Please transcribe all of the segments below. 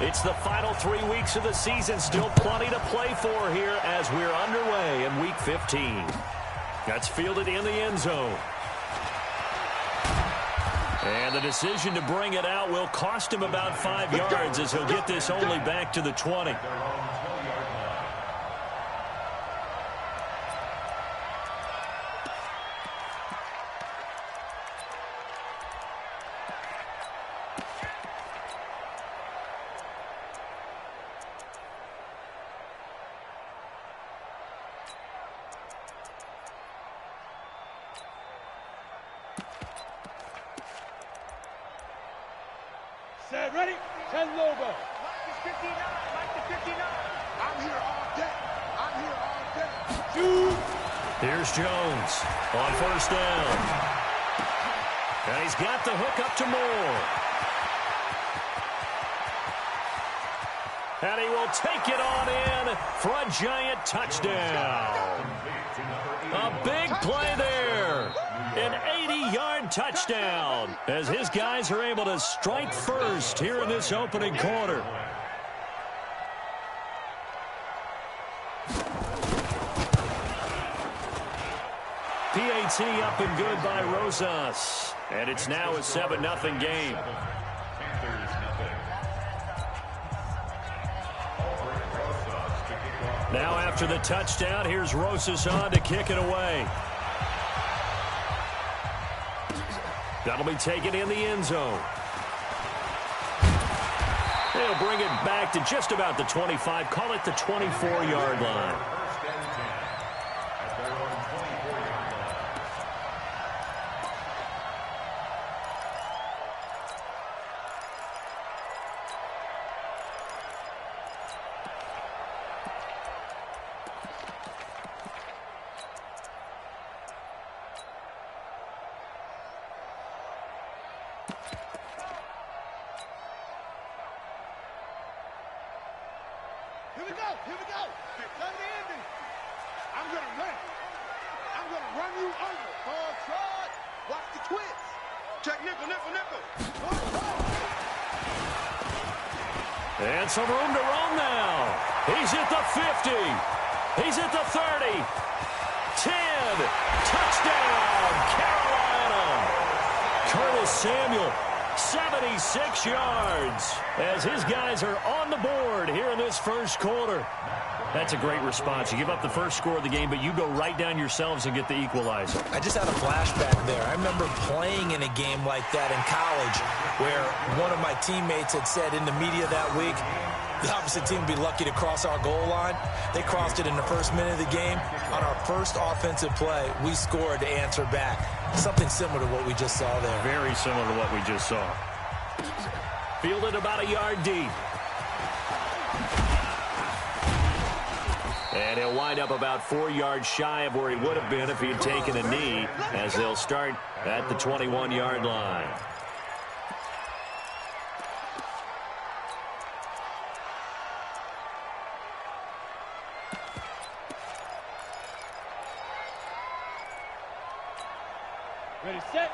It's the final 3 weeks of the season. Still plenty to play for here as we're underway in Week 15. That's fielded in the end zone. And the decision to bring it out will cost him about 5 yards as he'll get this only back to the 20. Set, ready? 10 Lobo. Mike is 59. Mike is 59. I'm here all day. I'm here all day. Shoot. Here's Jones on first down. And he's got the hook up to Moore. And he will take it on in for a giant touchdown. A big play there. An 80-yard touchdown as his guys are able to strike first here in this opening quarter. PAT up and good by Rosas. And it's now a 7-0 game. Now after the touchdown, here's Rosas on to kick it away. That'll be taken in the end zone. They'll bring it back to just about the 25. Call it the 24-yard line. Here we go. Here we go. Come to Andy. I'm going to run. I'm going to run you over. Ball trot. Watch the twist. Check nickel, nickel, nickel. And some room to run now. He's at the 50. He's at the 30. 10. Touchdown, Carolina. Curtis Samuel, 76 yards as his guys are on the board here in this first quarter. That's a great response. You give up the first score of the game, but you go right down yourselves and get the equalizer. I just had a flashback there. I remember playing in a game like that in college where one of my teammates had said in the media that week, the opposite team would be lucky to cross our goal line. They crossed it in the first minute of the game. On our first offensive play, we scored to answer back. Something similar to what we just saw there. Very similar to what we just saw. Fielded about a yard deep. And he'll wind up about 4 yards shy of where he would have been if he had taken a knee, as they'll start at the 21-yard line.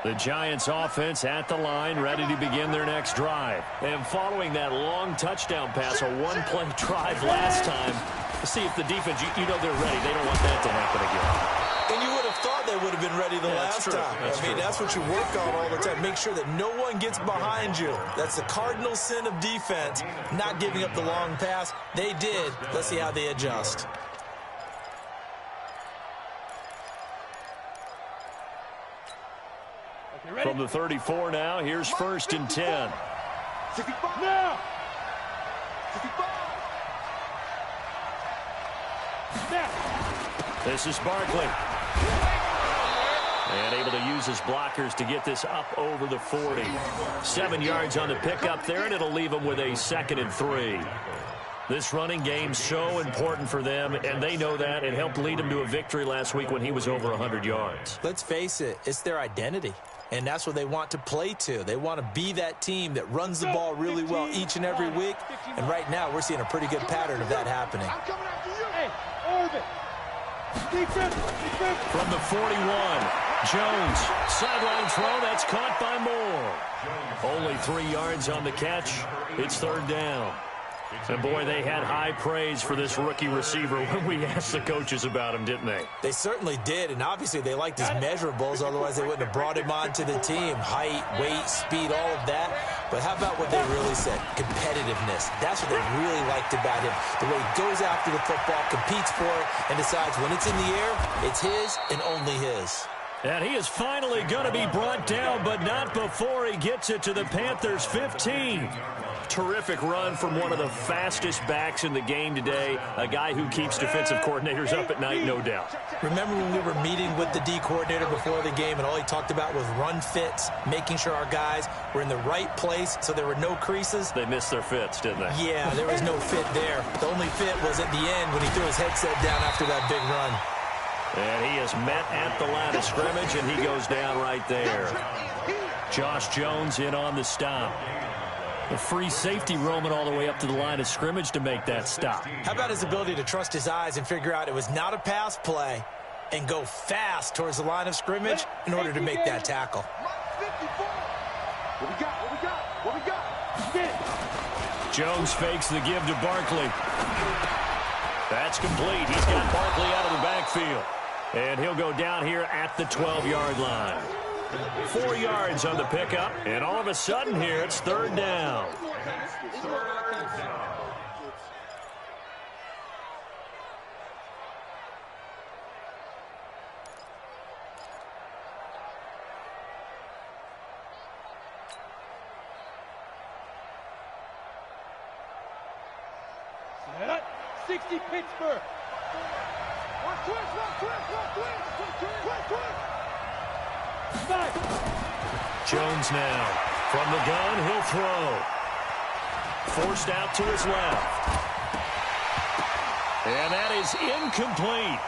The Giants offense at the line, ready to begin their next drive. And following that long touchdown pass, a one-play drive last time, see if the defense, you know they're ready. They don't want that to happen again. And you would have thought they would have been ready the last time. That's what you work on all the time. Make sure that no one gets behind you. That's the cardinal sin of defense, not giving up the long pass. They did. Let's see how they adjust. From the 34 now, here's 1st and 10. 65 now. 65. Snap. This is Barkley. And able to use his blockers to get this up over the 40. 7 yards on the pickup there, and it'll leave them with a 2nd and 3. This running game so important for them, and they know that. It helped lead them to a victory last week when he was over 100 yards. Let's face it, it's their identity. And that's what they want to play to. They want to be that team that runs the ball really well each and every week. And right now, we're seeing a pretty good pattern of that happening. I'm coming after you. Hey, Orbit. Defense. From the 41, Jones. Sideline throw. That's caught by Moore. Only 3 yards on the catch. It's 3rd down. And, boy, they had high praise for this rookie receiver when we asked the coaches about him, didn't they? They certainly did, and obviously they liked his measurables, otherwise they wouldn't have brought him onto the team. Height, weight, speed, all of that. But how about what they really said? Competitiveness. That's what they really liked about him. The way he goes after the football, competes for it, and decides when it's in the air, it's his and only his. And he is finally going to be brought down, but not before he gets it to the Panthers' 15. Terrific run from one of the fastest backs in the game today, a guy who keeps defensive coordinators up at night, no doubt. Remember when we were meeting with the D coordinator before the game and all he talked about was run fits, making sure our guys were in the right place so there were no creases? They missed their fits, didn't they? Yeah, there was no fit there. The only fit was at the end when he threw his headset down after that big run. And he is met at the line of scrimmage, and he goes down right there. Josh Jones in on the stop. The free safety roaming all the way up to the line of scrimmage to make that stop. How about his ability to trust his eyes and figure out it was not a pass play and go fast towards the line of scrimmage in order to make that tackle? What we got? Jones fakes the give to Barkley. That's complete. He's got Barkley out of the backfield. And he'll go down here at the 12-yard line. 4 yards on the pickup, and all of a sudden here it's third down. Set. 60 Pittsburgh. Quick. Jones now. From the gun, he'll throw. Forced out to his left. And that is incomplete.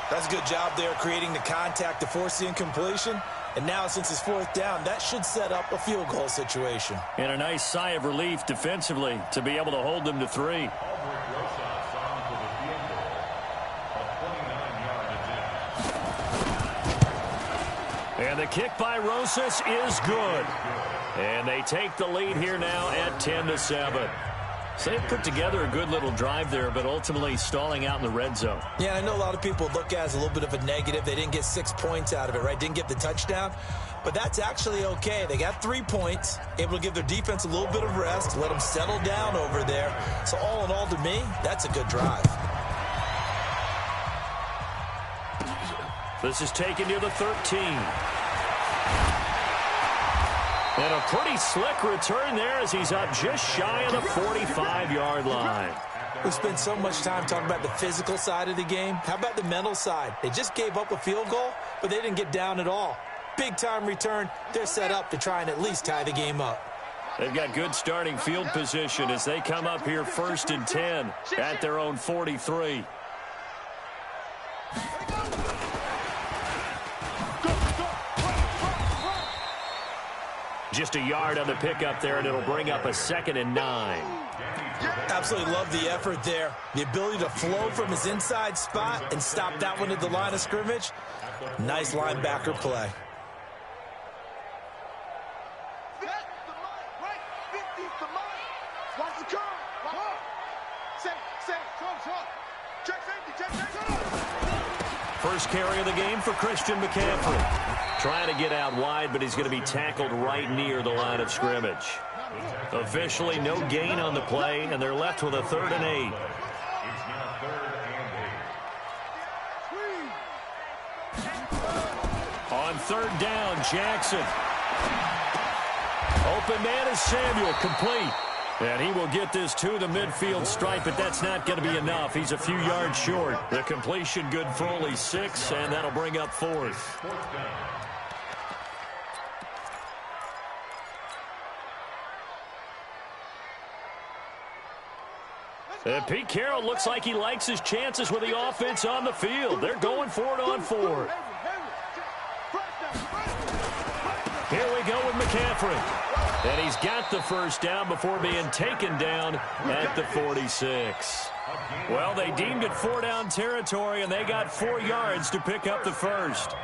That's a good job there creating the contact to force the incompletion. And now since it's fourth down, that should set up a field goal situation. And a nice sigh of relief defensively to be able to hold them to 3. And the kick by Rosas is good. And they take the lead here now at 10-7. So they put together a good little drive there, but ultimately stalling out in the red zone. Yeah, I know a lot of people look at it as a little bit of a negative. They didn't get 6 points out of it, right? Didn't get the touchdown. But that's actually okay. They got 3 points, able to give their defense a little bit of rest, let them settle down over there. So all in all, to me, that's a good drive. This is taken near the 13. And a pretty slick return there as he's up just shy of the 45-yard line. We spent so much time talking about the physical side of the game. How about the mental side? They just gave up a field goal, but they didn't get down at all. Big-time return. They're set up to try and at least tie the game up. They've got good starting field position as they come up here 1st and 10 at their own 43. Just a yard on the pickup there, and it'll bring up a 2nd and 9. Absolutely love the effort there. The ability to flow from his inside spot and stop that one at the line of scrimmage. Nice linebacker play. First carry of the game for Christian McCaffrey. Trying to get out wide, but he's going to be tackled right near the line of scrimmage. Officially no gain on the play, and they're left with a 3rd and 8. On 3rd down, Jackson. Open man is Samuel, complete. And he will get this to the midfield stripe, but that's not going to be enough. He's a few yards short. The completion good for only 6, and that'll bring up 4th. Pete Carroll looks like he likes his chances with the offense on the field. They're going for it on 4th. Here we go with McCaffrey. And he's got the first down before being taken down at the 46. Well, they deemed it 4-down territory, and they got 4 yards to pick up the first.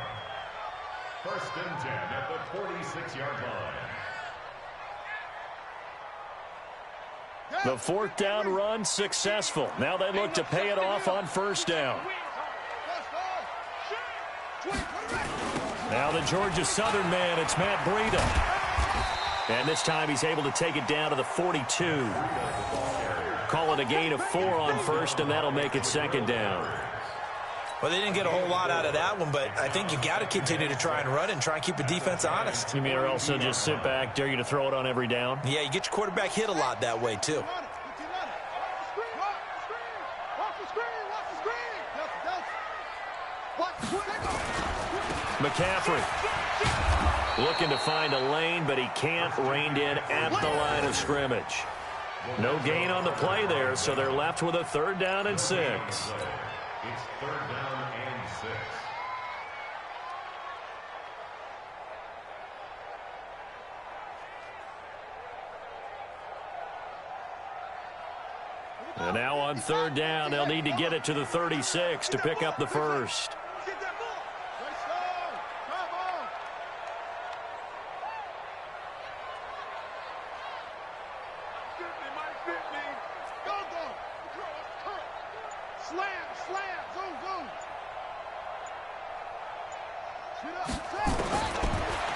1st and 10 at the 46-yard line. The fourth down run successful. Now they look to pay it off on first down. Now the Georgia Southern man, it's Matt Breida. And this time he's able to take it down to the 42. Call it a gain of 4 on first, and that'll make it second down. Well, they didn't get a whole lot out of that one, but I think you got to continue to try and run and try and keep the defense honest. You mean or else they'll just sit back, dare you to throw it on every down? Yeah, you get your quarterback hit a lot that way, too. McCaffrey looking to find a lane, but he can't. Reined in at the line of scrimmage. No gain on the play there, so they're left with a 3rd down and 6. It's 3rd down and 6. And now on 3rd down, they'll need to get it to the 36 to pick up the first.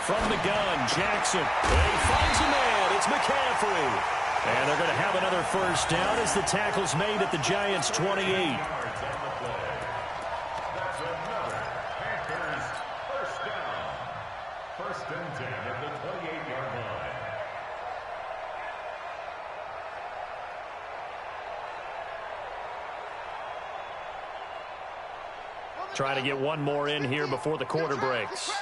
From the gun, Jackson. And he finds a man. It's McCaffrey. And they're going to have another first down as the tackle's made at the Giants' 28. That's another Panthers first down. 1st and 10 at the 28-yard line. Trying to get one more in here before the quarter breaks.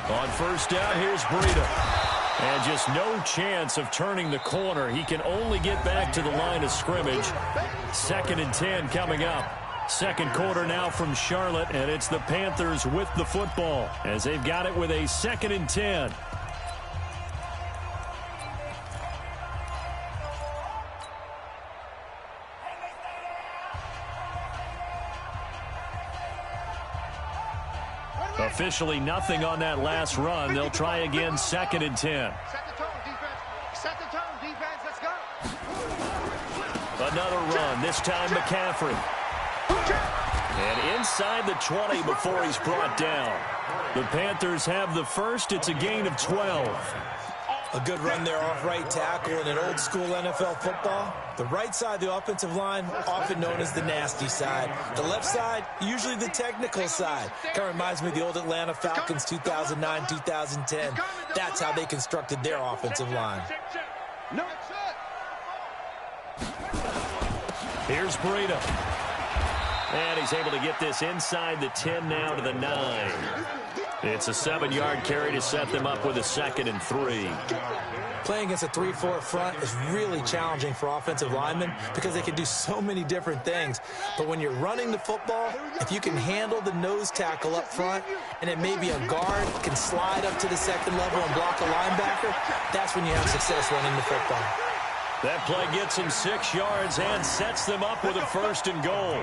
On first down, here's Breida. And just no chance of turning the corner. He can only get back to the line of scrimmage. 2nd and 10 coming up. Second quarter now from Charlotte, and it's the Panthers with the football as they've got it with a 2nd and 10. Officially nothing on that last run. They'll try again, 2nd and 10. Set the tone, defense. Set the tone, defense. Let's go. Another run, this time McCaffrey. And inside the 20 before he's brought down. The Panthers have the first. It's a gain of 12. A good run there off right tackle in an old school NFL football. The right side of the offensive line, often known as the nasty side. The left side, usually the technical side. Kind of reminds me of the old Atlanta Falcons 2009, 2010. That's how they constructed their offensive line. Here's Breida. And he's able to get this inside the 10 now to the 9. It's a 7-yard carry to set them up with a 2nd and 3. Playing against a 3-4 front is really challenging for offensive linemen because they can do so many different things. But when you're running the football, if you can handle the nose tackle up front and then maybe a guard can slide up to the 2nd level and block a linebacker, that's when you have success running the football. That play gets him 6 yards and sets them up with a 1st and goal.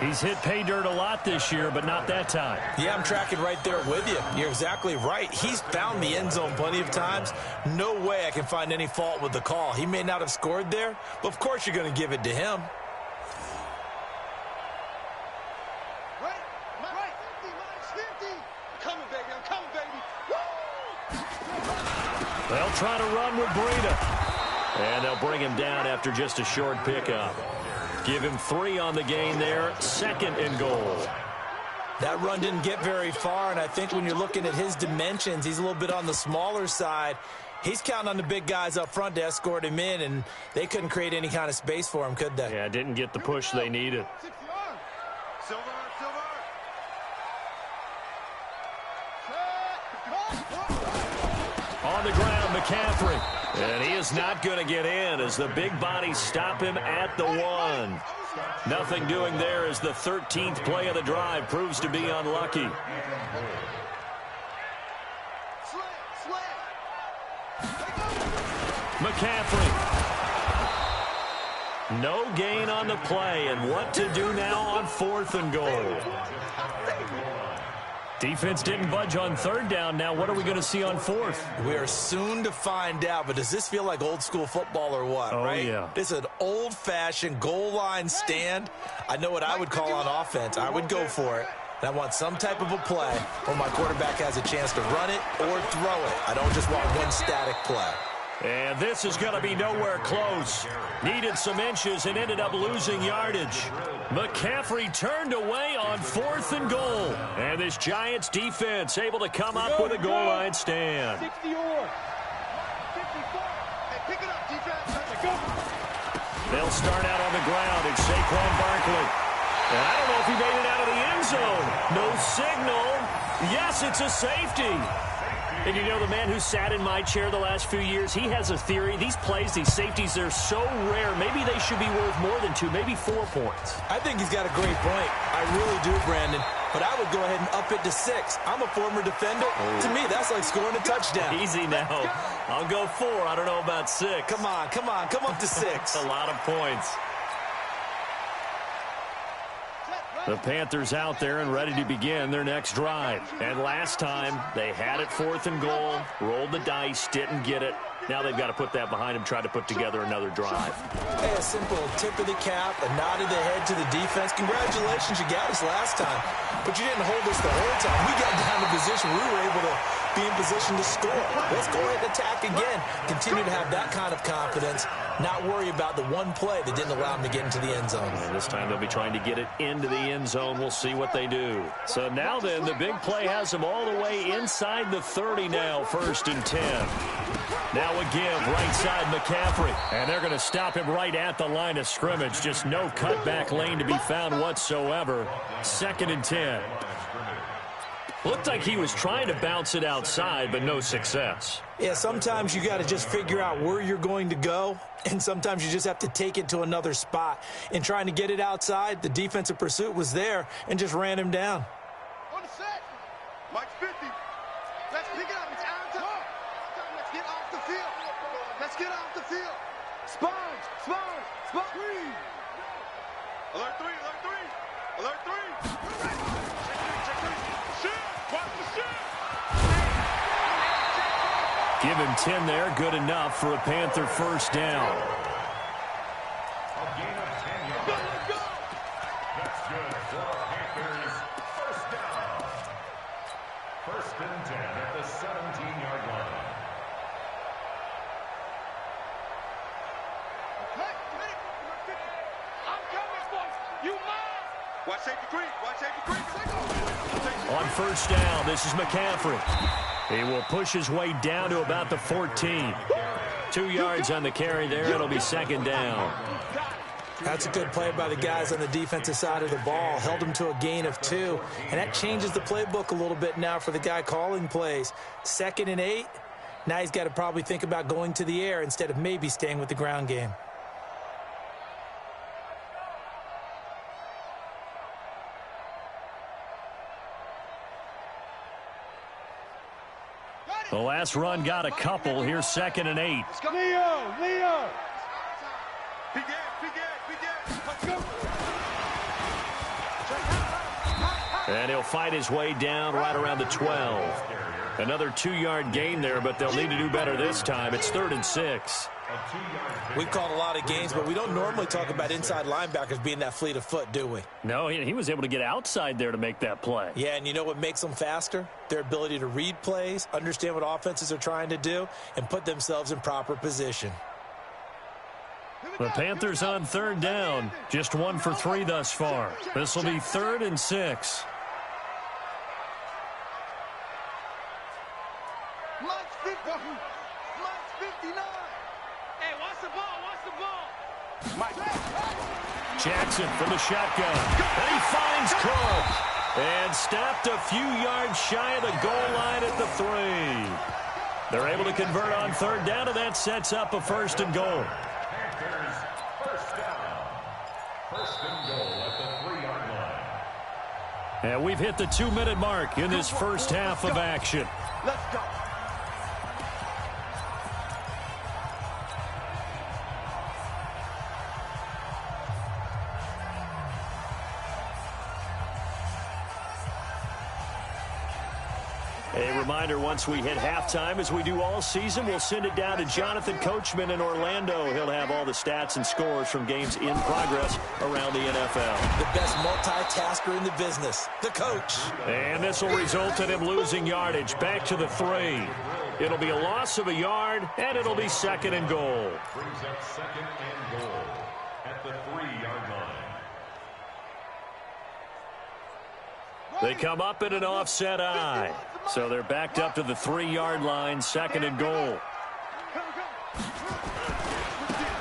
He's hit pay dirt a lot this year, but not that time. Yeah, I'm tracking right there with you. You're exactly right. He's found the end zone plenty of times. No way I can find any fault with the call. He may not have scored there, but of course you're going to give it to him. Right. 50. I'm coming, baby. I'm coming, baby. Woo! They'll try to run with Breida. And they'll bring him down after just a short pickup. Give him 3 on the gain there. 2nd and goal. That run didn't get very far, and I think when you're looking at his dimensions, he's a little bit on the smaller side. He's counting on the big guys up front to escort him in, and they couldn't create any kind of space for him, could they? Yeah, didn't get the push they needed. Silver. On the ground, McCaffrey. And he is not going to get in as the big bodies stop him at the 1. Nothing doing there as the 13th play of the drive proves to be unlucky. McCaffrey. No gain on the play, and what to do now on 4th and goal. Defense didn't budge on third down. Now what are we going to see on fourth? We are soon to find out, but does this feel like old school football or what, right? Yeah. This is an old-fashioned goal line stand. I know what I would call on offense. I would go for it. And I want some type of a play where my quarterback has a chance to run it or throw it. I don't just want one static play. And this is going to be nowhere close. Needed some inches and ended up losing yardage. McCaffrey turned away on 4th and goal. And this Giants defense able to come up with a goal line stand. 60 or 54. Hey, pick it up, defense. They'll start out on the ground. It's Saquon Barkley. And I don't know if he made it out of the end zone. No signal. Yes, it's a safety. And you know, the man who sat in my chair the last few years, he has a theory. These plays, these safeties, they're so rare. Maybe they should be worth more than 2, maybe 4 points. I think he's got a great point. I really do, Brandon. But I would go ahead and up it to 6. I'm a former defender. To me, that's like scoring a touchdown. Easy now. I'll go 4. I don't know about 6. Come on. Come up to 6. A lot of points. The Panthers out there and ready to begin their next drive. And last time, they had it 4th and goal, rolled the dice, didn't get it. Now they've got to put that behind them, try to put together another drive. Hey, a simple tip of the cap, a nod of the head to the defense. Congratulations, you got us last time. But you didn't hold us the whole time. We got down to position. We were able to be in position to score. Let's go ahead and attack again. Continue to have that kind of confidence. Not worry about the one play that didn't allow them to get into the end zone. And this time they'll be trying to get it into the end zone. We'll see what they do. So now then, the big play has them all the way inside the 30 now, 1st and 10. Now a give, right side McCaffrey. And they're going to stop him right at the line of scrimmage. Just no cutback lane to be found whatsoever. 2nd and 10. Looked like he was trying to bounce it outside, but no success. Yeah, sometimes you got to just figure out where you're going to go, and sometimes you just have to take it to another spot. In trying to get it outside, the defensive pursuit was there and just ran him down. On the set. Mike's 50. Let's pick it up. It's out of time. Let's get off the field. Let's get off the field. Sponge. Alert 3. Alert 3. Check 3. Shoot. Watch the shoot. Give him 10 there. Good enough for a Panther 1st down. A gain of 10 yards. That's good for the Panthers. 1st down. 1st and 10 at the 17-yard line. I'm coming, boys. You mine. Watch safety creep. On 1st down, this is McCaffrey. He will push his way down to about the 14. 2 yards on the carry there. It'll be 2nd down. That's a good play by the guys on the defensive side of the ball. Held him to a gain of 2. And that changes the playbook a little bit now for the guy calling plays. 2nd and 8. Now he's got to probably think about going to the air instead of maybe staying with the ground game. The last run got a couple. Here's 2nd and 8. Leo. Begin. Let's go. And he'll fight his way down right around the 12. Another 2-yard gain there, but they'll need to do better this time. It's 3rd and 6. We've called a lot of games, but we don't normally talk about inside linebackers being that fleet of foot, do we? No, he was able to get outside there to make that play. Yeah, and you know what makes them faster? Their ability to read plays, understand what offenses are trying to do, and put themselves in proper position. The Panthers on 3rd down. Just 1 for 3 thus far. This will be 3rd and 6. Mike's 59. Hey, watch the ball. Mike. Jackson from the shotgun. And he finds Cook. And stopped a few yards shy of the goal line at the 3. They're able to convert on 3rd down, and that sets up a 1st and goal. Panthers 1st down. 1st and goal at the 3-yard line. And we've hit the 2-minute mark in this first half of action. Let's go. A reminder, once we hit halftime, as we do all season, we'll send it down to Jonathan Coachman in Orlando. He'll have all the stats and scores from games in progress around the NFL. The best multitasker in the business, the coach. And this will result in him losing yardage back to the 3. It'll be a loss of a yard, and it'll be second and goal. Brings up second and goal at the 3-yard line. They come up in an offset eye. So they're backed up to the 3-yard line, second and goal.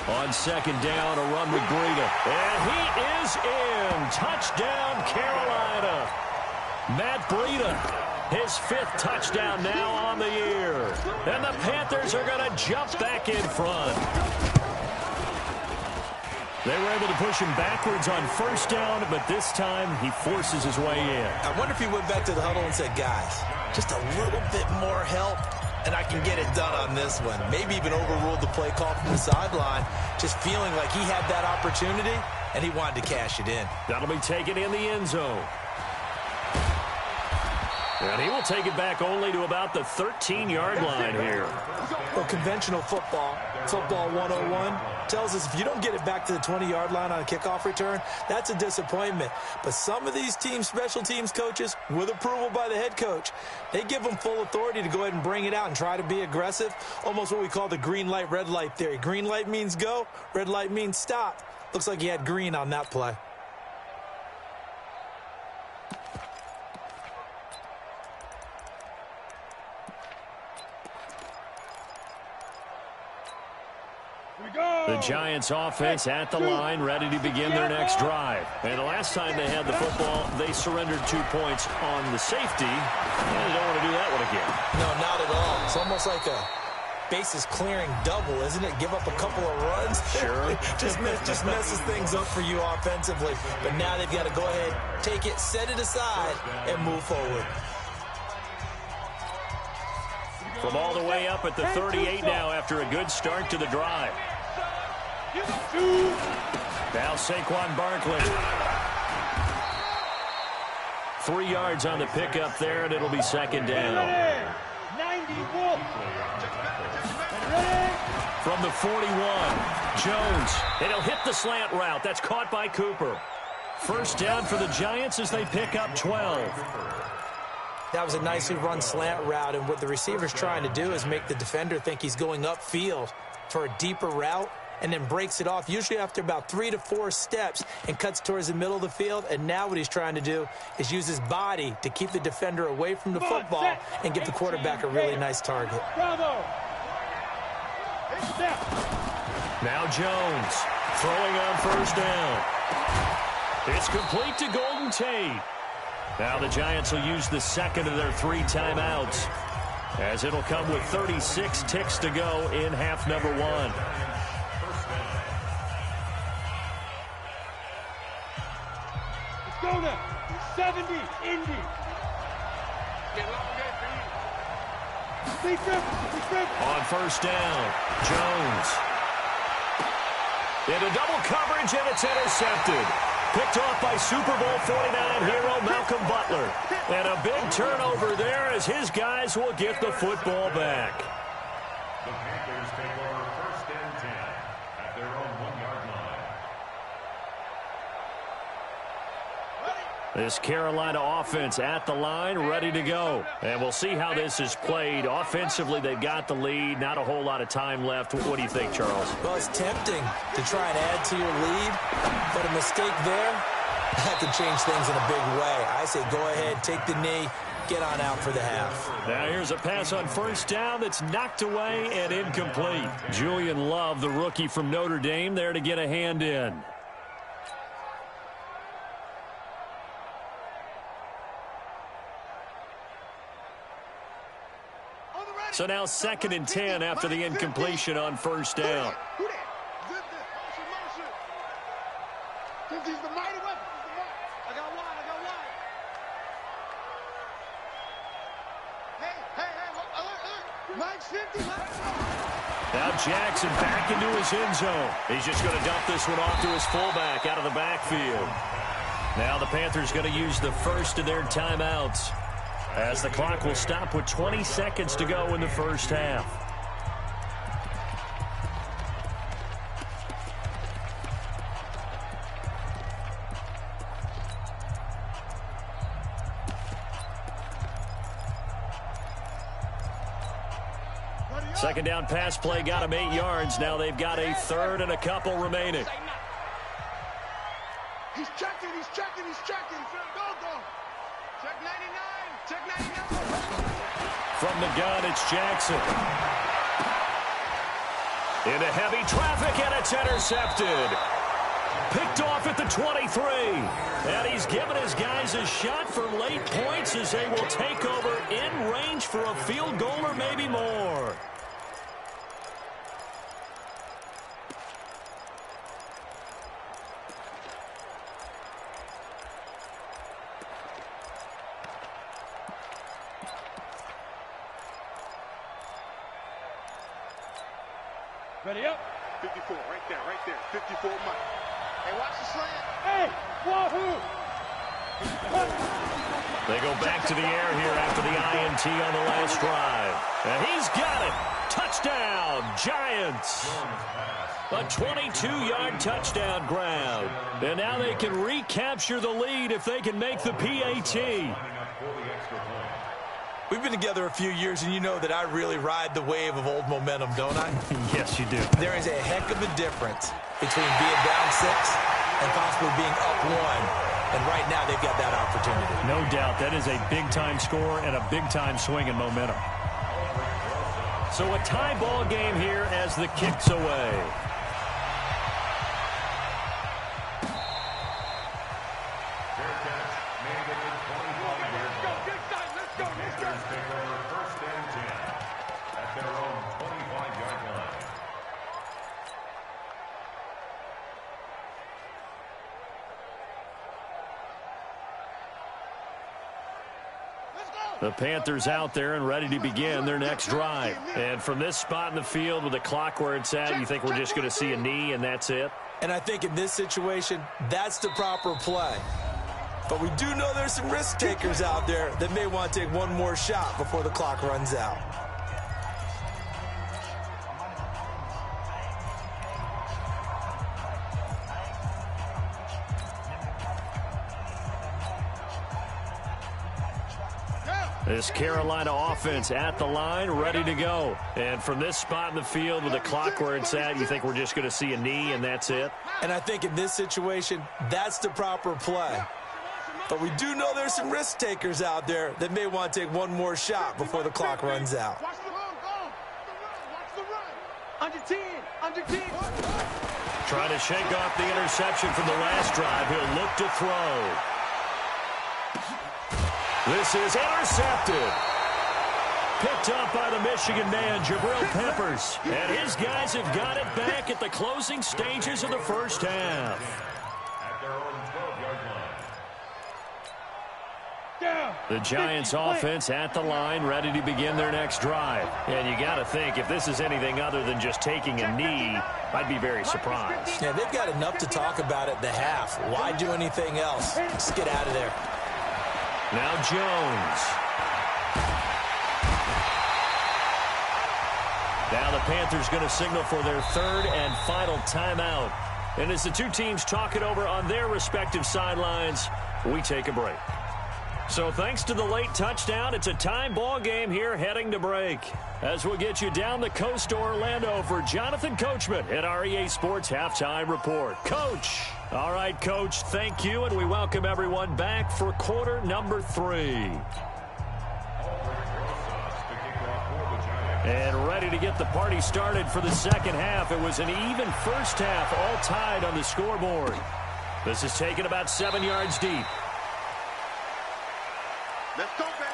On second down, a run with Breida. And he is in. Touchdown, Carolina. Matt Breida, his 5th touchdown now on the year. And the Panthers are going to jump back in front. They were able to push him backwards on first down, but this time he forces his way in. I wonder if he went back to the huddle and said, guys, just a little bit more help, and I can get it done on this one. Maybe even overruled the play call from the sideline, just feeling like he had that opportunity, and he wanted to cash it in. That'll be taken in the end zone. And he will take it back only to about the 13-yard line here. Well, conventional football 101, tells us if you don't get it back to the 20-yard line on a kickoff return, that's a disappointment. But some of these teams, special teams coaches, with approval by the head coach, they give them full authority to go ahead and bring it out and try to be aggressive, almost what we call the green light, red light theory. Green light means go, red light means stop. Looks like he had green on that play. The Giants offense at the line, ready to begin their next drive. And the last time they had the football, they surrendered 2 points on the safety. And they don't want to do that one again. No, not at all. It's almost like a bases clearing double, isn't it? Give up a couple of runs. Sure. just messes things up for you offensively. But now they've got to go ahead, take it, set it aside, and move forward. From all the way up at the 38 now after a good start to the drive. Now Saquon Barkley. 3 yards on the pickup there, and it'll be second down. From the 41, Jones. And he'll hit the slant route. That's caught by Cooper. First down for the Giants as they pick up 12. That was a nicely run slant route, and what the receiver's trying to do is make the defender think he's going upfield for a deeper route, and then breaks it off, usually after about 3 to 4 steps, and cuts towards the middle of the field. And now what he's trying to do is use his body to keep the defender away from the football and give the quarterback a really nice target. Now Jones throwing on first down. It's complete to Golden Tate. Now the Giants will use the second of their 3 timeouts, as it'll come with 36 ticks to go in half number 1. Go now. 70, Indy. On first down, Jones. Into double coverage, and it's intercepted. Picked off by Super Bowl 49 hero Malcolm Butler. And a big turnover there as his guys will get the football back. The Panthers take over first and 10 at their own 1-yard line. This Carolina offense at the line, ready to go. And we'll see how this is played. Offensively, they've got the lead. Not a whole lot of time left. What do you think, Charles? Well, it's tempting to try and add to your lead, but a mistake there, that could change things in a big way. I say go ahead, take the knee, get on out for the half. Now here's a pass on first down that's knocked away and incomplete. Julian Love, the rookie from Notre Dame, there to get a hand in. So now second and 10 after the incompletion on first down. He's the mighty weapon. I got one. Hey, alert. Mike 50. Now Jackson back into his end zone. He's just going to dump this one off to his fullback out of the backfield. Now the Panthers going to use the first of their timeouts. as the clock will stop with 20 seconds to go in the first half. Second down pass play got him 8 yards. Now they've got a third and a couple remaining. He's checking, he's checking, he's checking. Go, go. Check 99, check 99. From the gun, it's Jackson. Into heavy traffic, and it's intercepted. Picked off at the 23. And he's given his guys a shot for late points as they will take over in range for a field goal or maybe more. Ready up. 54, right there, 54 Mike. Hey, watch the slant. Hey, wahoo! They go back to the air here after the INT on the last drive. And he's got it. Touchdown, Giants. A 22-yard touchdown grab. And now they can recapture the lead if they can make the PAT. We've been together a few years, and you know that I really ride the wave of old momentum, don't I? Yes, you do. There is a heck of a difference between being down 6 and possibly being up 1. And right now, they've got that opportunity. No doubt. That is a big-time score and a big-time swing in momentum. So a tie ball game here as the kick's away. The Panthers out there and ready to begin their next drive. And from this spot in the field with the clock where it's at, you think we're just going to see a knee and that's it? And I think in this situation, that's the proper play. But we do know there's some risk takers out there that may want to take one more shot before the clock runs out. This Carolina offense at the line, ready to go. And from this spot in the field with the clock where it's at, you think we're just going to see a knee and that's it? And I think in this situation, that's the proper play. But we do know there's some risk takers out there that may want to take one more shot before the clock runs out. Watch the run, go. Watch the run. Under 10, under 10. Trying to shake off the interception from the last drive. He'll look to throw. This is intercepted. Picked up by the Michigan man, Jabril Peppers. And his guys have got it back at the closing stages of the first half. At their own 12-yard line. The Giants offense at the line, ready to begin their next drive. And you got to think, if this is anything other than just taking a knee, I'd be very surprised. Yeah, they've got enough to talk about at the half. Why do anything else? Just get out of there. Now Jones. Now the Panthers going to signal for their third and final timeout. And as the two teams talk it over on their respective sidelines, we take a break. So thanks to the late touchdown, it's a time ball game here heading to break. As we'll get you down the coast to Orlando for Jonathan Coachman at our EA Sports Halftime Report. Coach. All right, Coach, thank you, and we welcome everyone back for quarter number 3. And ready to get the party started for the second half. It was an even first half, all tied on the scoreboard. This is taken about 7 yards deep. Let's go, baby.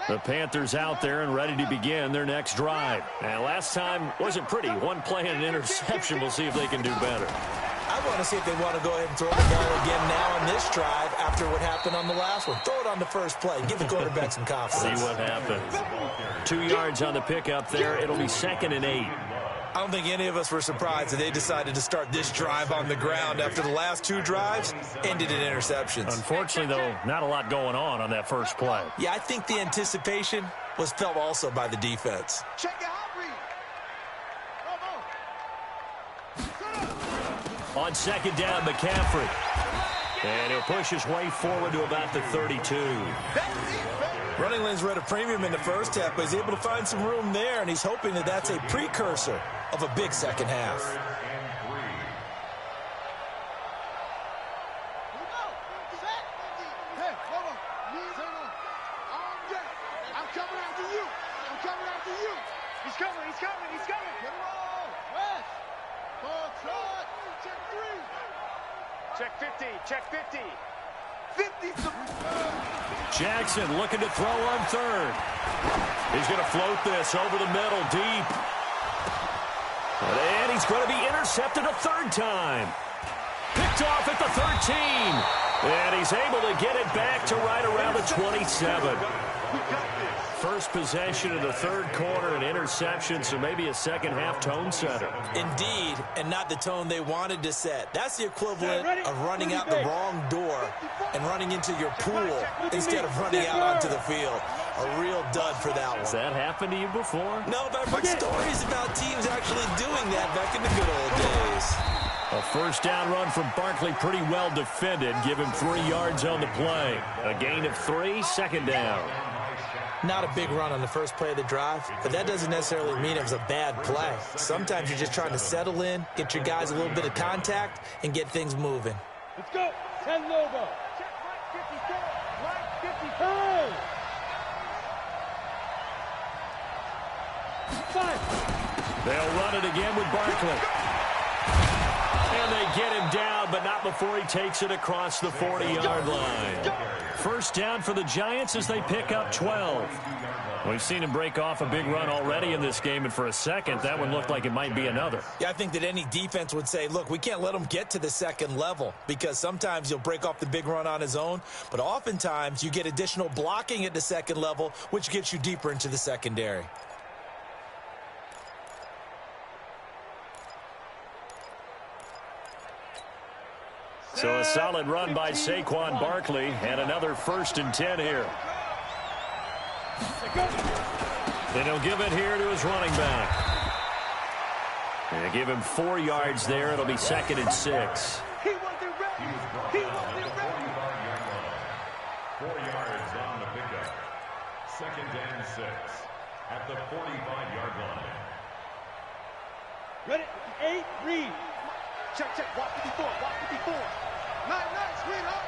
The Panthers out there and ready to begin their next drive. And last time wasn't pretty. One play and an interception. We'll see if they can do better. I want to see if they want to go ahead and throw the ball again now on this drive after what happened on the last one. Throw it on the first play. Give the quarterback some confidence. See what happens. 2 yards on the pickup there. It'll be 2nd and 8. I don't think any of us were surprised that they decided to start this drive on the ground after the last 2 drives ended in interceptions. Unfortunately, though, not a lot going on that first play. Yeah, I think the anticipation was felt also by the defense. Check your hot read. On 2nd down, McCaffrey. And he'll push his way forward to about the 32. Running lanes were at a premium in the first half, but he's able to find some room there, and he's hoping that that's a precursor of a big second half. Hey, hold on. Knees hang on. Arm down. I'm coming after you. I'm coming after you. He's coming. He's coming. He's coming. Get him on. West. Ball trot. Check 3. Check 50. Check 50. 50. Jackson looking to throw on 3rd. He's going to float this over the middle, deep. And he's going to be intercepted a 3rd time. Picked off at the 13. And he's able to get it back to right around the 27. First possession of the 3rd quarter, an interception, so maybe a second half tone setter. Indeed, and not the tone they wanted to set. That's the equivalent of running out the wrong door and running into your pool instead of running out onto the field. A real dud for that one. Has that happened to you before? No, but I've heard stories about teams actually doing that back in the good old days. A first down run from Barkley, pretty well defended. Give him 3 yards on the play. A gain of 3, 2nd down. Not a big run on the first play of the drive, but that doesn't necessarily mean it was a bad play. Sometimes you're just trying to settle in, get your guys a little bit of contact, and get things moving. Let's go. 10 logo. Check right 54. Right 55. 5. They'll run it again with Barkley. And they get him down, but not before he takes it across the 40-yard line. First down for the Giants as they pick up 12. We've seen him break off a big run already in this game, and for a second, that one looked like it might be another. Yeah, I think that any defense would say, look, we can't let him get to the second level because sometimes he'll break off the big run on his own, but oftentimes you get additional blocking at the second level, which gets you deeper into the secondary. So a solid run by Saquon Barkley, and another 1st and 10 here. And he'll give it here to his running back. And they give him 4 yards there. It'll be 2nd and 6. He wasn't ready. He wasn't ready. 4 yards on the pickup. 2nd and 6 at the 45-yard line. Ready? 8, read. Check, check. Walk 54. Walk 54. Nice, sweetheart.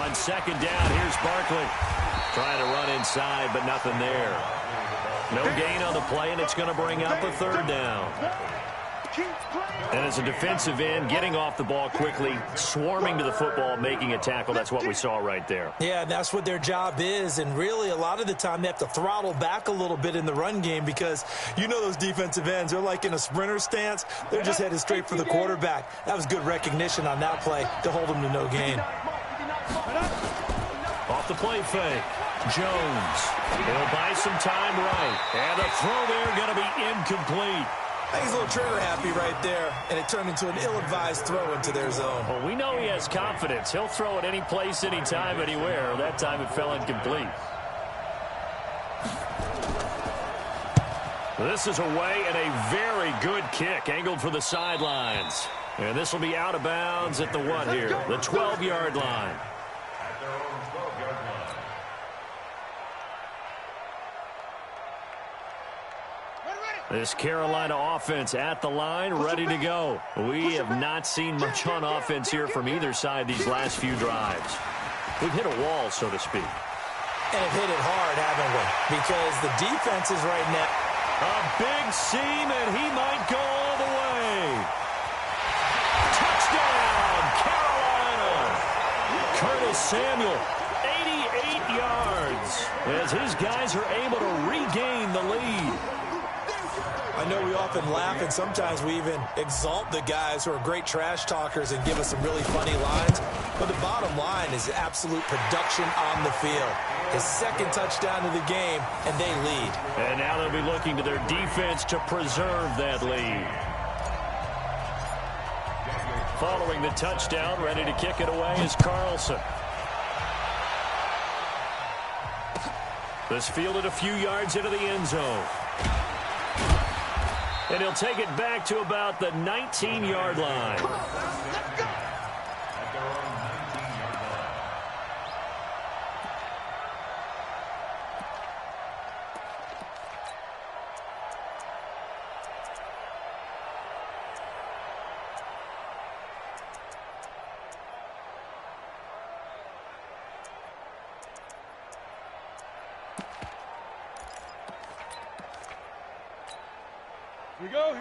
On 2nd down, here's Barkley. Trying to run inside, but nothing there. No gain on the play, and it's going to bring up a 3rd down. And as a defensive end, getting off the ball quickly, swarming to the football, making a tackle, that's what we saw right there. Yeah, that's what their job is, and really a lot of the time they have to throttle back a little bit in the run game because you know those defensive ends, they're like in a sprinter stance. They're just headed straight for the quarterback. That was good recognition on that play to hold them to no gain. Off the play fake. Jones. He'll buy some time right. And the throw there going to be incomplete. I think he's a little trigger happy right there, and it turned into an ill-advised throw into their zone. Well, we know he has confidence. He'll throw it any place, anytime, anywhere. That time it fell incomplete. This is away and a very good kick angled for the sidelines. And this will be out of bounds at the what here? The 12-yard line. At their own 12-yard line. This Carolina offense at the line, ready to go. We have not seen much on offense here from either side these last few drives. We've hit a wall, so to speak. And have hit it hard, haven't we? Because the defense is right now. A big seam, and he might go all the way. Touchdown, Carolina. Curtis Samuel, 88 yards, as his guys are able to regain the lead. I know we often laugh, and sometimes we even exalt the guys who are great trash talkers and give us some really funny lines. But the bottom line is absolute production on the field. His second touchdown of the game, and they lead. And now they'll be looking to their defense to preserve that lead. Following the touchdown, ready to kick it away is Carlson. This fielded a few yards into the end zone. And he'll take it back to about the 19-yard line.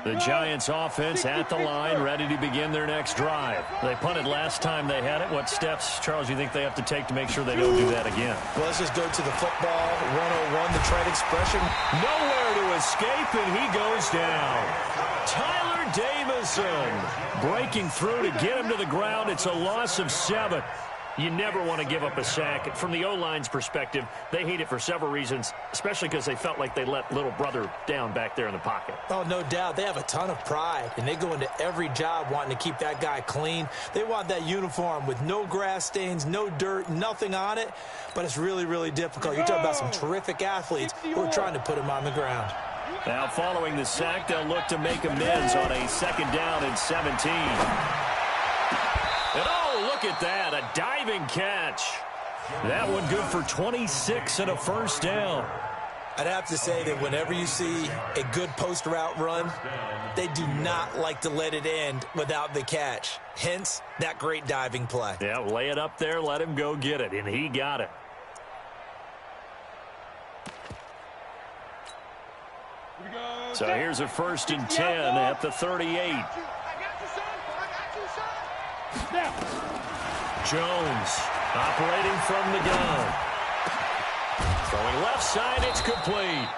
The Giants offense at the line, ready to begin their next drive. They punted last time they had it. What steps, Charles, you think they have to take to make sure they don't do that again? Well, let's just go to the football 101, the trade expression. Nowhere to escape, and he goes down. Tyler Davison breaking through to get him to the ground. It's a loss of 7. You never want to give up a sack. From the O-line's perspective, they hate it for several reasons, especially because they felt like they let little brother down back there in the pocket. Oh, no doubt. They have a ton of pride, and they go into every job wanting to keep that guy clean. They want that uniform with no grass stains, no dirt, nothing on it, but it's really, really difficult. You're talking about some terrific athletes who are trying to put him on the ground. Now, following the sack, they'll look to make amends on a 2nd down and 17. And oh, look at that, a diving catch. That one good for 26 and a first down. I'd have to say that whenever you see a good post route run, they do not like to let it end without the catch. Hence, that great diving play. Yeah, lay it up there, let him go get it, and he got it. So here's a 1st and 10 at the 38. Jones operating from the gun. Throwing left side, it's complete.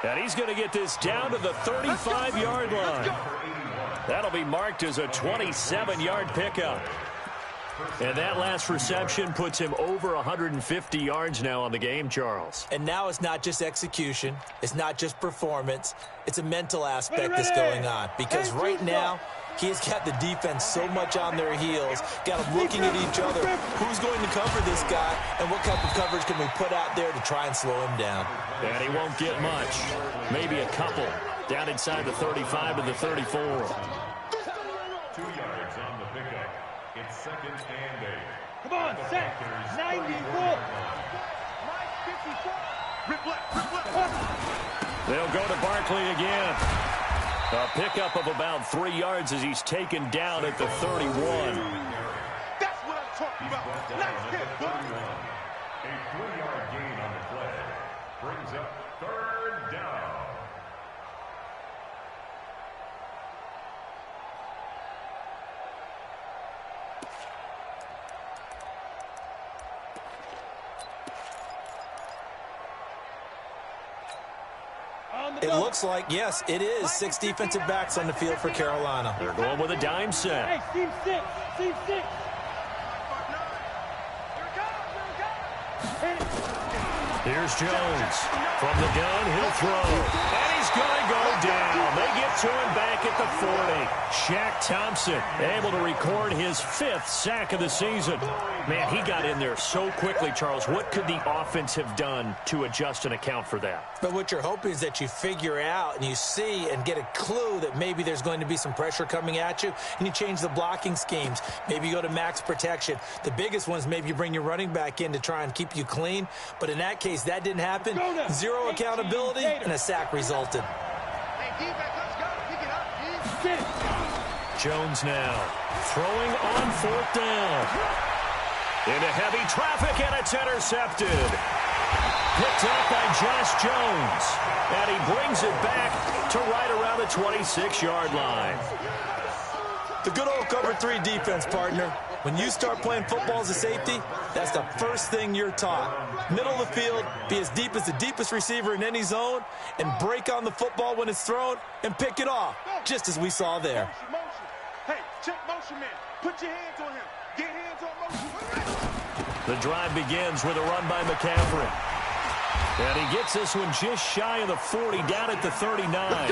And he's going to get this down to the 35-yard line. That'll be marked as a 27-yard pickup. And that last reception puts him over 150 yards now on the game, Charles. And now it's not just execution. It's not just performance. It's a mental aspect that's going on. Because right now, he has got the defense so much on their heels, got them looking at each other. Who's going to cover this guy, and what type of coverage can we put out there to try and slow him down? And he won't get much. Maybe a couple. Down inside the 35 to the 34. 2 yards on the pickup. It's 2nd and 8. Come on, set. 94. Rip left. They'll go to Barkley again. A pickup of about 3 yards as he's taken down at the 31. That's what I'm talking about. Nice hit, boy. A 3-yard gain on the play brings up 3rd down. It looks like, yes, it is 6 defensive backs on the field for Carolina. They're going with a dime set. Hey, team 6. Team 6. Here's Jones. From the gun, he'll throw. And he's going to go down. They get to him back at the 40. Shaq Thompson able to record his 5th sack of the season. Man, he got in there so quickly, Charles. What could the offense have done to adjust and account for that? But what you're hoping is that you figure out and you see and get a clue that maybe there's going to be some pressure coming at you, and you change the blocking schemes. Maybe you go to max protection. The biggest one is maybe you bring your running back in to try and keep you clean. But in that case, that didn't happen. 0 accountability, and a sack resulted. Hey, defense, let's go. Pick it up, G. Jones now throwing on 4th down. Into heavy traffic, and it's intercepted. Picked up by Josh Jones. And he brings it back to right around the 26-yard line. The good old cover 3 defense, partner. When you start playing football as a safety, that's the first thing you're taught. Middle of the field, be as deep as the deepest receiver in any zone, and break on the football when it's thrown and pick it off, just as we saw there. Motion. Hey, check motion, man. Put your hands on him. Get hands on motion. The drive begins with a run by McCaffrey. And he gets this one just shy of the 40, down at the 39.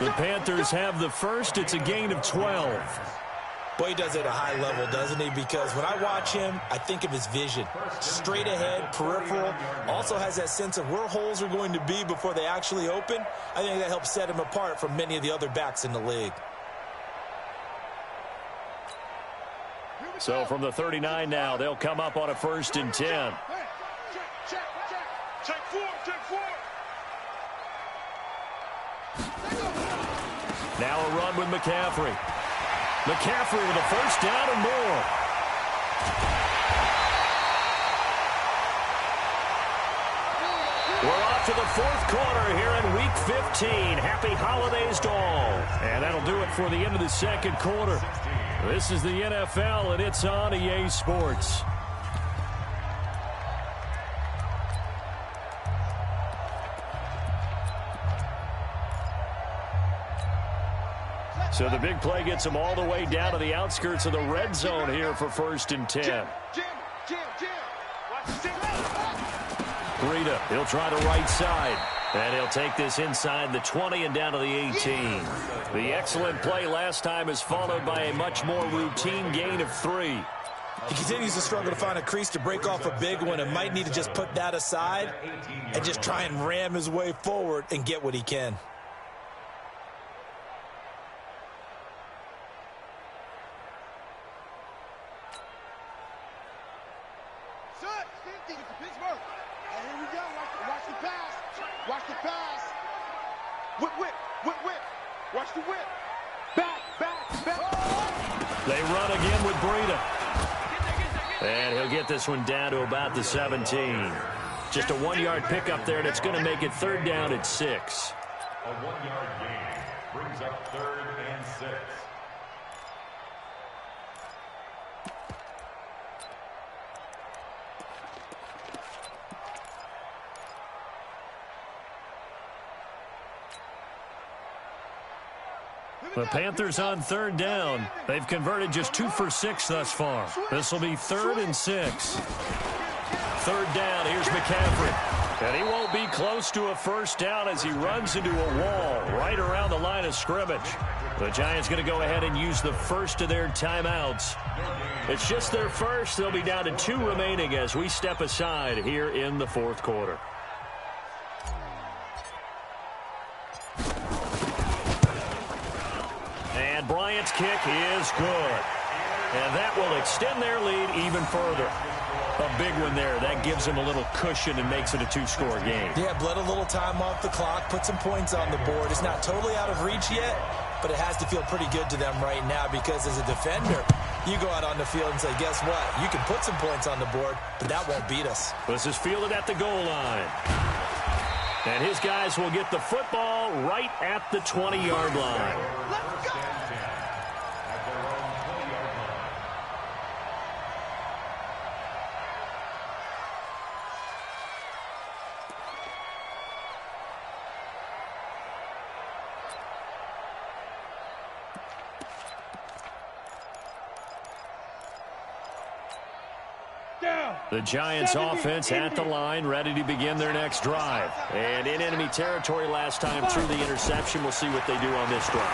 The Panthers have the first. It's a gain of 12. Boy, he does it at a high level, doesn't he? Because when I watch him, I think of his vision. Straight ahead, peripheral. Also has that sense of where holes are going to be before they actually open. I think that helps set him apart from many of the other backs in the league. So from the 39 now, they'll come up on a 1st and 10. Check four. Now a run with McCaffrey. McCaffrey with a first down and more. We're off to the 4th quarter here in Week 15. Happy holidays to all. And that'll do it for the end of the 2nd quarter. This is the NFL, and it's on EA Sports. So the big play gets them all the way down to the outskirts of the red zone here for 1st and 10. Breida, he'll try the right side. And he'll take this inside the 20 and down to the 18. The excellent play last time is followed by a much more routine gain of 3. He continues to struggle to find a crease to break off a big one and might need to just put that aside and just try and ram his way forward and get what he can. Watch the pass. Whip. Watch the whip. Back. They run again with Breida. And he'll get this one down to about the 17. Just a 1-yard pickup there, and it's going to make it 3rd down at 6. A 1-yard gain brings up 3rd and 6. The Panthers on 3rd down. They've converted just 2 for 6 thus far. This will be 3rd and 6. 3rd down, here's McCaffrey. And he won't be close to a first down as he runs into a wall right around the line of scrimmage. The Giants going to go ahead and use the first of their timeouts. It's just their first. They'll be down to 2 remaining as we step aside here in the 4th quarter. And Bryant's kick is good. And that will extend their lead even further. A big one there. That gives them a little cushion and makes it a 2-score game. Yeah, bled a little time off the clock, put some points on the board. It's not totally out of reach yet, but it has to feel pretty good to them right now because as a defender, you go out on the field and say, guess what? You can put some points on the board, but that won't beat us. This is fielded at the goal line. And his guys will get the football right at the 20-yard line. Let's go! The Giants offense at the line, ready to begin their next drive. And in enemy territory last time through the interception. We'll see what they do on this drive.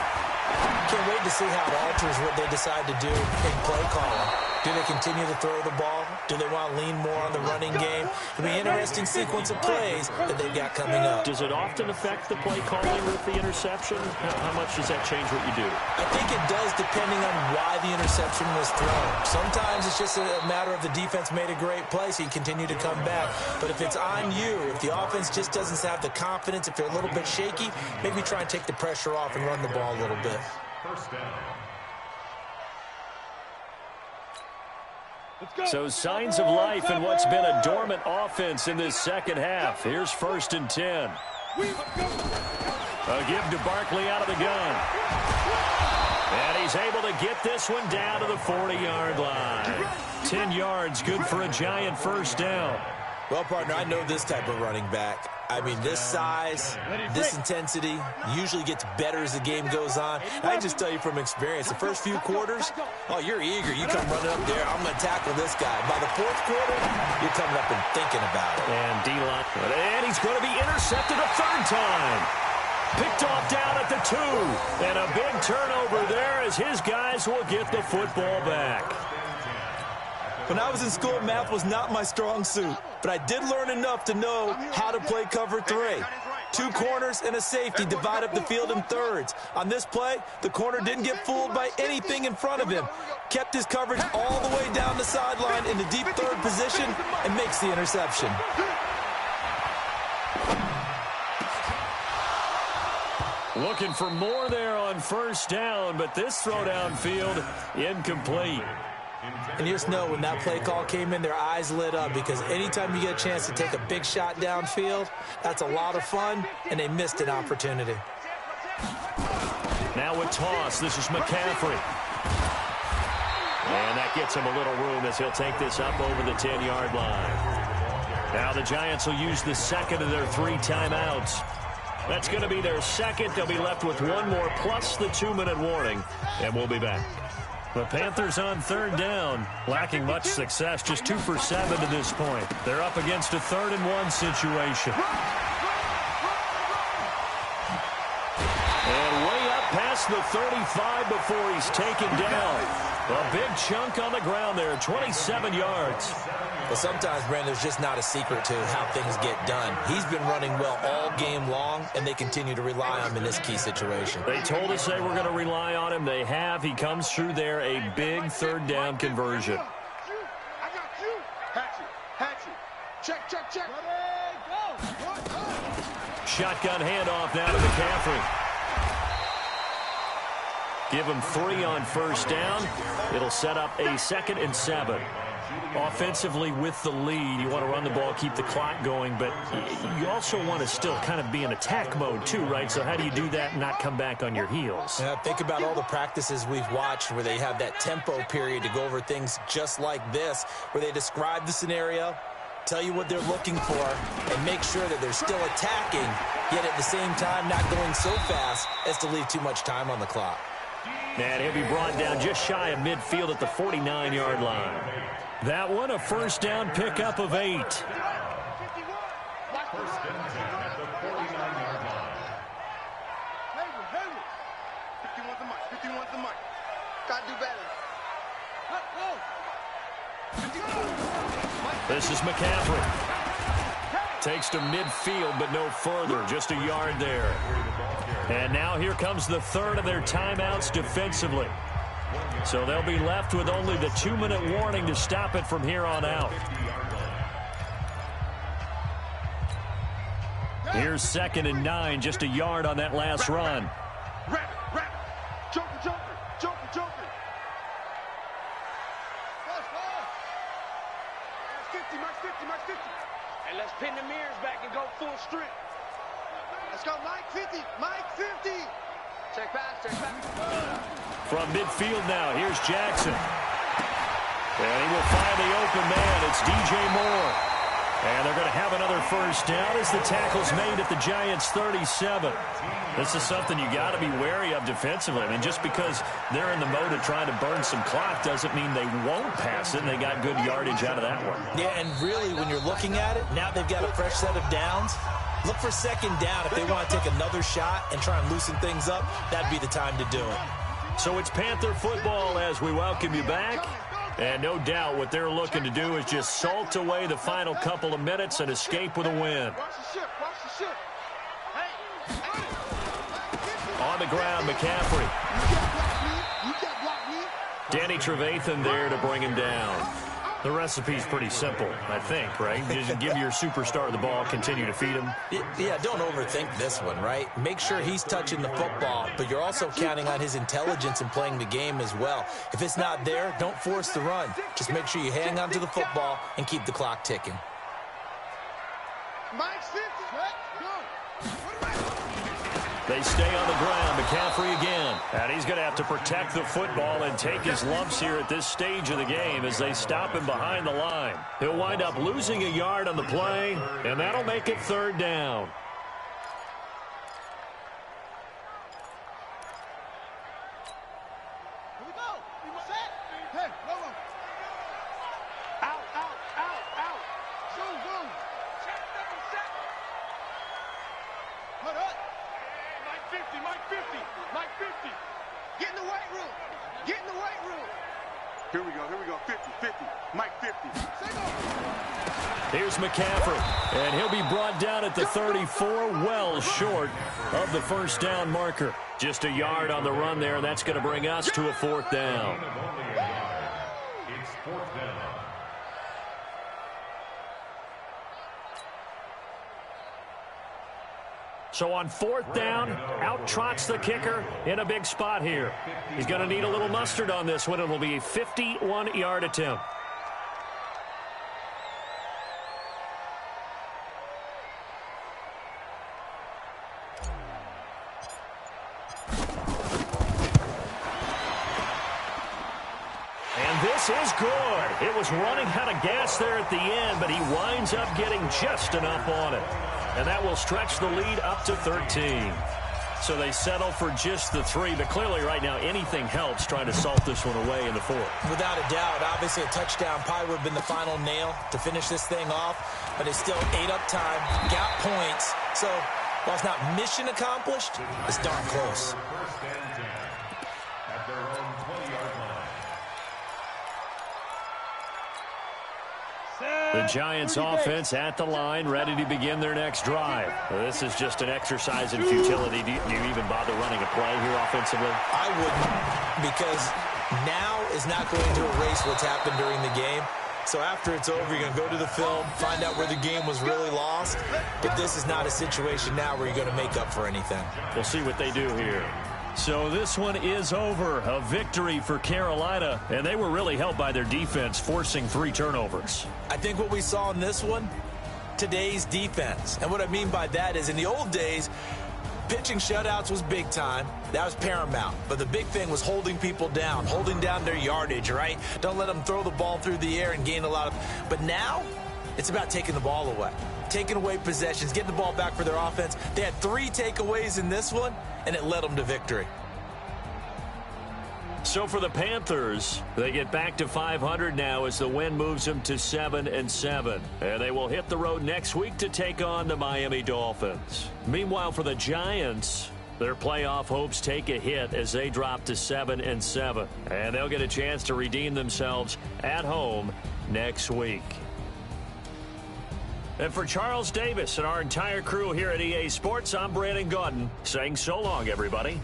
Can't wait to see how it alters what they decide to do in play calling. Do they continue to throw the ball? Do they want to lean more on the running game? It'll be an interesting sequence of plays that they've got coming up. Does it often affect the play calling with the interception? How much does that change what you do? I think it does depending on why the interception was thrown. Sometimes it's just a matter of the defense made a great play, so you continue to come back. But if it's on you, if the offense just doesn't have the confidence, if they're a little bit shaky, maybe try and take the pressure off and run the ball a little bit. First down. So signs of life in what's been a dormant offense in this second half. Here's 1st and 10. A give to Barkley out of the gun. And he's able to get this one down to the 40-yard line. 10 yards, good for a Giant first down. Well, partner, I know this type of running back. I mean, this size, this intensity usually gets better as the game goes on. I just tell you from experience, the first few quarters, oh, you're eager. You come running up there, I'm going to tackle this guy. By the fourth quarter, you're coming up and thinking about it. And D-line, and he's going to be intercepted a third time. Picked off down at the 2. And a big turnover there as his guys will get the football back. When I was in school, math was not my strong suit, but I did learn enough to know how to play cover 3. 2 corners and a safety divide up the field in thirds. On this play, the corner didn't get fooled by anything in front of him. Kept his coverage all the way down the sideline in the deep third position and makes the interception. Looking for more there on first down, but this throw downfield incomplete. And you just know when that play call came in, their eyes lit up because anytime you get a chance to take a big shot downfield, that's a lot of fun, and they missed an opportunity. Now with toss, this is McCaffrey. And that gets him a little room as he'll take this up over the 10-yard line. Now the Giants will use the second of their 3 timeouts. That's going to be their second. They'll be left with 1 more plus the 2-minute warning, and we'll be back. The Panthers on third down, lacking much success, just 2 for 7 to this point. They're up against a 3rd and 1 situation. And way up past the 35 before he's taken down. A big chunk on the ground there, 27 yards. Well, sometimes, Brandon, there's just not a secret to how things get done. He's been running well all game long, and they continue to rely on him in this key situation. They told us they were going to rely on him. They have. He comes through there, a big 3rd down conversion. I got you. Hatchet. Check. Shotgun handoff now to McCaffrey. Give him 3 on first down. It'll set up a 2nd and 7. Offensively with the lead, you want to run the ball, keep the clock going, but you also want to still kind of be in attack mode too, right? So how do you do that and not come back on your heels? Yeah, think about all the practices we've watched where they have that tempo period to go over things just like this, where they describe the scenario, tell you what they're looking for, and make sure that they're still attacking, yet at the same time not going so fast as to leave too much time on the clock. And he'll be brought down just shy of midfield at the 49-yard line. That one, a first down pickup of 8. First and 10 at the 49-yard line. Hayward. 51 the mic. Gotta do better. This is McCaffrey. Takes to midfield, but no further. Just a yard there. And now here comes the 3rd of their timeouts defensively. So they'll be left with only the 2-minute warning to stop it from here on out. Here's 2nd and 9, just a yard on that last run. Rabbit. Joker. Max 50. And let's pin the mirrors back and go full strength. Let's go, Mike 50. Check pass. From midfield now, here's Jackson. And he will find the open man. It's DJ Moore. And they're going to have another first down as the tackle's made at the Giants' 37. This is something you got to be wary of defensively. I mean, just because they're in the mode of trying to burn some clock doesn't mean they won't pass it, and they got good yardage out of that one. Yeah, and really, when you're looking at it, now they've got a fresh set of downs. Look for 2nd down if they want to take another shot and try and loosen things up. That'd be the time to do it. So it's Panther football as we welcome you back. And no doubt what they're looking to do is just salt away the final couple of minutes and escape with a win. Watch the ship. On the ground, McCaffrey. You got block me. Danny Trevathan there to bring him down. The recipe's pretty simple, I think, right? Just give your superstar the ball, continue to feed him. Yeah, don't overthink this one, right? Make sure he's touching the football, but you're also counting on his intelligence in playing the game as well. If it's not there, don't force the run. Just make sure you hang on to the football and keep the clock ticking. Mike 50. Go. They stay on the ground. McCaffrey again. And he's going to have to protect the football and take his lumps here at this stage of the game as they stop him behind the line. He'll wind up losing a yard on the play, and that'll make it third down. Here we go, 50, 50, Mike 50. Here's McCaffrey, and he'll be brought down at the 34, well short of the first down marker. Just a yard on the run there, and that's going to bring us to a fourth down. It's fourth down. So on fourth down, out trots the kicker in a big spot here. He's going to need a little mustard on this one. It will be a 51-yard attempt. And this is good. It was running out of gas there at the end, but he winds up getting just enough on it. And that will stretch the lead up to 13. So they settle for just the 3. But clearly right now anything helps trying to salt this one away in the fourth. Without a doubt, obviously a touchdown probably would have been the final nail to finish this thing off. But it's still ate up time, got points. So while it's not mission accomplished, it's darn close. First and 10 at their own 20-yard line. The Giants offense at the line, ready to begin their next drive. This is just an exercise in futility. Do you even bother running a play here offensively? I wouldn't, because now is not going to erase what's happened during the game. So after it's over, you're going to go to the film, find out where the game was really lost. But this is not a situation now where you're going to make up for anything. We'll see what they do here. So this one is over. A victory for Carolina, and they were really helped by their defense, forcing 3 turnovers. I think what we saw in this one, today's defense. And what I mean by that is in the old days, pitching shutouts was big time. That was paramount. But the big thing was holding people down, holding down their yardage, right? Don't let them throw the ball through the air and gain a lot of... But now, it's about taking the ball away. Taking away possessions, getting the ball back for their offense. They had 3 takeaways in this one, and it led them to victory. So for the Panthers, they get back to 500 now as the win moves them to 7-7. And they will hit the road next week to take on the Miami Dolphins. Meanwhile, for the Giants, their playoff hopes take a hit as they drop to 7-7. And they'll get a chance to redeem themselves at home next week. And for Charles Davis and our entire crew here at EA Sports, I'm Brandon Gaudin saying so long, everybody.